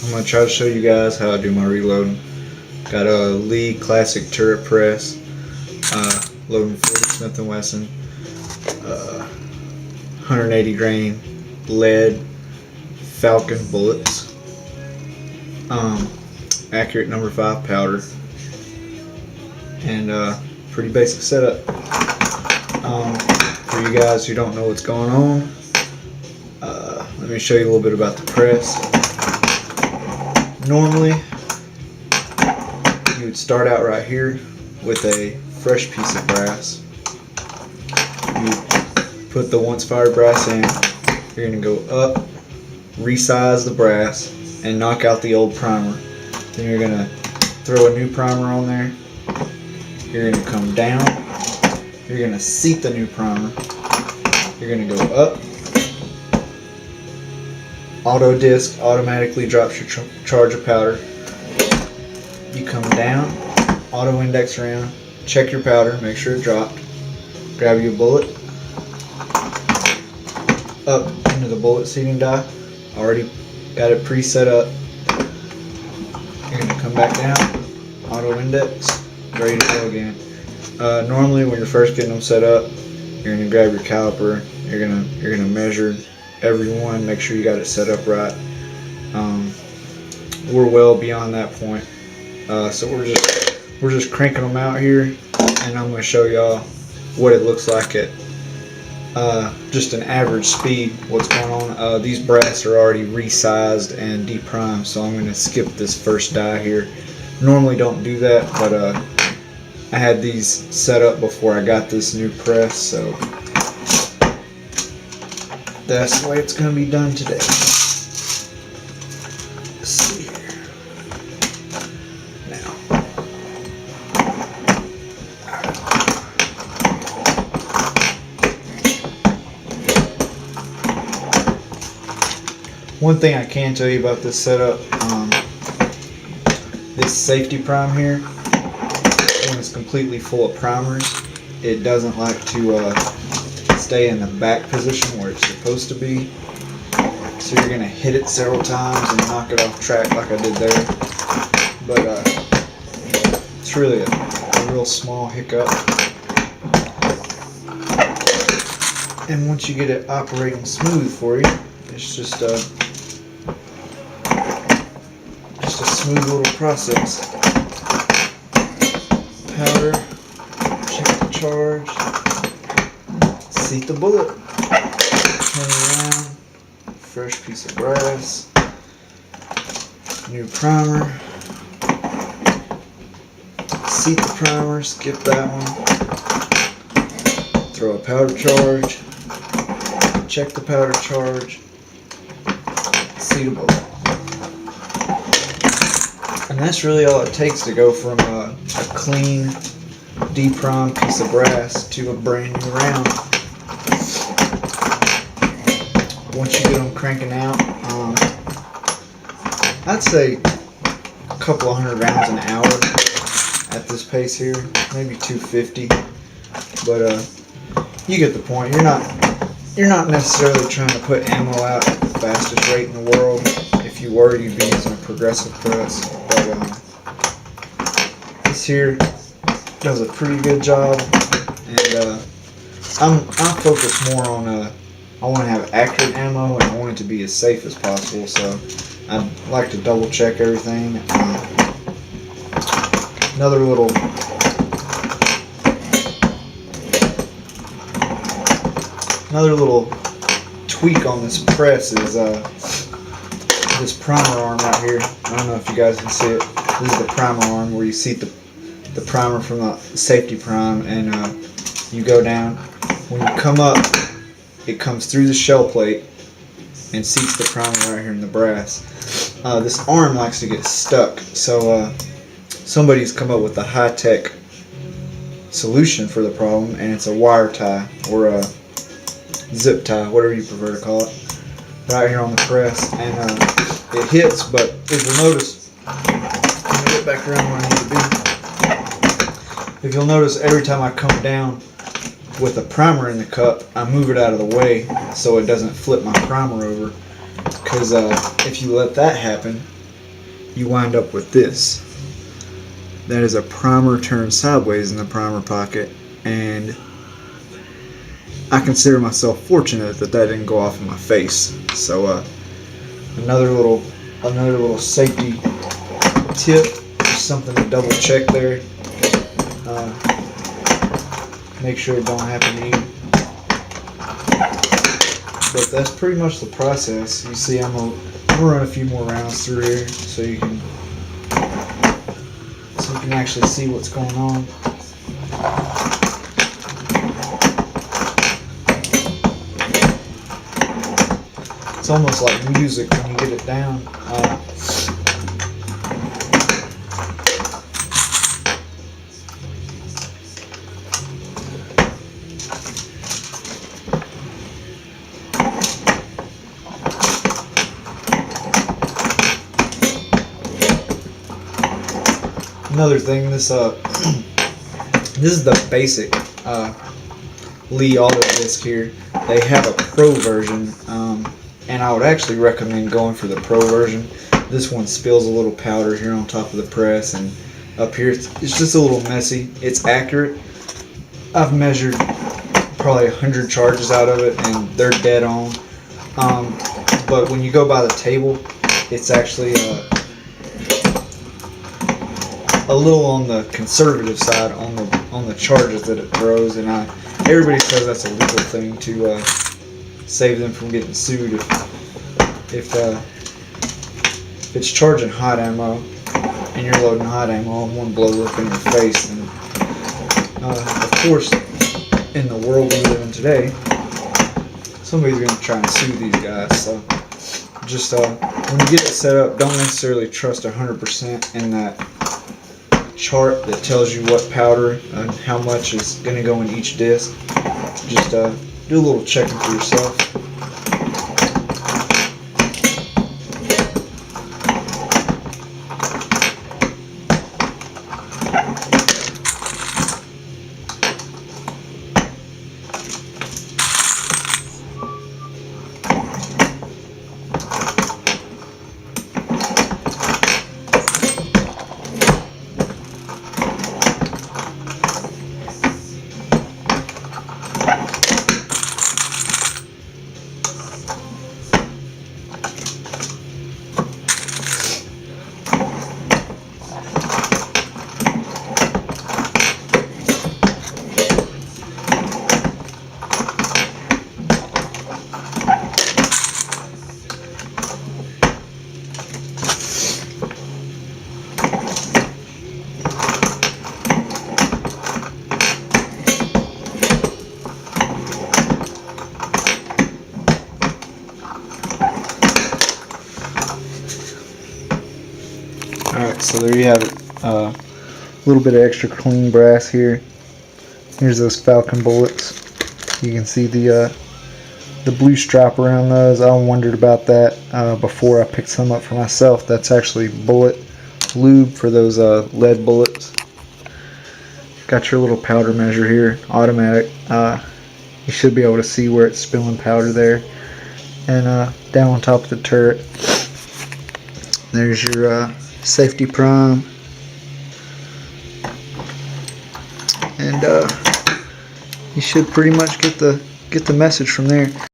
I'm going to try to show you guys how I do my reloading. Got a Lee Classic turret press, loading 40 Smith & Wesson, 180 grain lead Falcon bullets, accurate number 5 powder, and pretty basic setup. For you guys who don't know what's going on, let me show you a little bit about the press. Normally, you would start out right here with a fresh piece of brass. You put the once fired brass in, you're going to go up, resize the brass, and knock out the old primer. Then you're going to throw a new primer on there. You're going to come down, you're going to seat the new primer, you're going to go up. Auto disc automatically drops your charge of powder. You come down, auto index around, check your powder, make sure it dropped. Grab your bullet, up into the bullet seating die. Already got it pre-set up. You're going to come back down, auto index, ready to go again. Normally when you're first getting them set up, you're going to grab your caliper, you're going to measure every one, make sure you got it set up right. We're well beyond that point, so we're just cranking them out here, and I'm going to show y'all what it looks like at just an average speed. What's going on? These brass are already resized and deprimed, so I'm going to skip this first die here. Normally don't do that, but I had these set up before I got this new press, so that's the way it's going to be done today. Let's see here. Now, one thing I can tell you about this setup, this safety prime here, when it's completely full of primers, it doesn't like to stay in the back position where it's supposed to be, so you're going to hit it several times and knock it off track like I did there, but it's really a real small hiccup, and once you get it operating smooth for you, it's just a smooth little process. Powder, check the charge, seat the bullet, turn it around, fresh piece of brass, new primer, seat the primer, skip that one, throw a powder charge, check the powder charge, seat a bullet. And that's really all it takes to go from a clean, deprimed piece of brass to a brand new round. Once you get them cranking out, I'd say a couple of hundred rounds an hour at this pace here, maybe 250. But you get the point. You're not necessarily trying to put ammo out at the fastest rate in the world. If you were, you'd be using a progressive press. But this here does a pretty good job, and I focus more on I want to have accurate ammo, and I want it to be as safe as possible, so I like to double check everything. Another little tweak on this press is this primer arm right here. I don't know if you guys can see it. This is the primer arm where you seat the primer from the safety prime, and you go down. When you come up, it comes through the shell plate and seats the primer right here in the brass. This arm likes to get stuck, so somebody's come up with a high-tech solution for the problem, and it's a wire tie or a zip tie, whatever you prefer to call it, right here on the press, and it hits. But if you'll notice, let me get back around where I need to be. If you'll notice, every time I come down with a primer in the cup, I move it out of the way so it doesn't flip my primer over, because if you let that happen, you wind up with this. That is a primer turned sideways in the primer pocket, and I consider myself fortunate that that didn't go off in my face. So another little safety tip, something to double check there. Make sure it don't happen to you. But that's pretty much the process. You see, I'm gonna run a few more rounds through here so you can actually see what's going on. It's almost like music when you get it down. Another thing, this this is the basic Lee auto disc here. They have a pro version, and I would actually recommend going for the pro version. This one spills a little powder here on top of the press, and up here it's just a little messy. It's accurate. I've measured probably 100 charges out of it, and they're dead on. But when you go by the table, it's actually a little on the conservative side on the charges that it throws, and everybody says that's a legal thing to save them from getting sued if it's charging hot ammo and you're loading hot ammo and one blows up in your face. And of course, in the world we live in today, somebody's going to try and sue these guys. So just when you get it set up, don't necessarily trust 100% in that chart that tells you what powder and how much is going to go in each disc. Just do a little checking for yourself. Alright, so there you have it. A little bit of extra clean brass here. Here's those Falcon bullets. You can see the blue stripe around those. I wondered about that before I picked some up for myself. That's actually bullet lube for those lead bullets. Got your little powder measure here, automatic. You should be able to see where it's spilling powder there. And down on top of the turret, there's your safety prime, and you should pretty much get the message from there.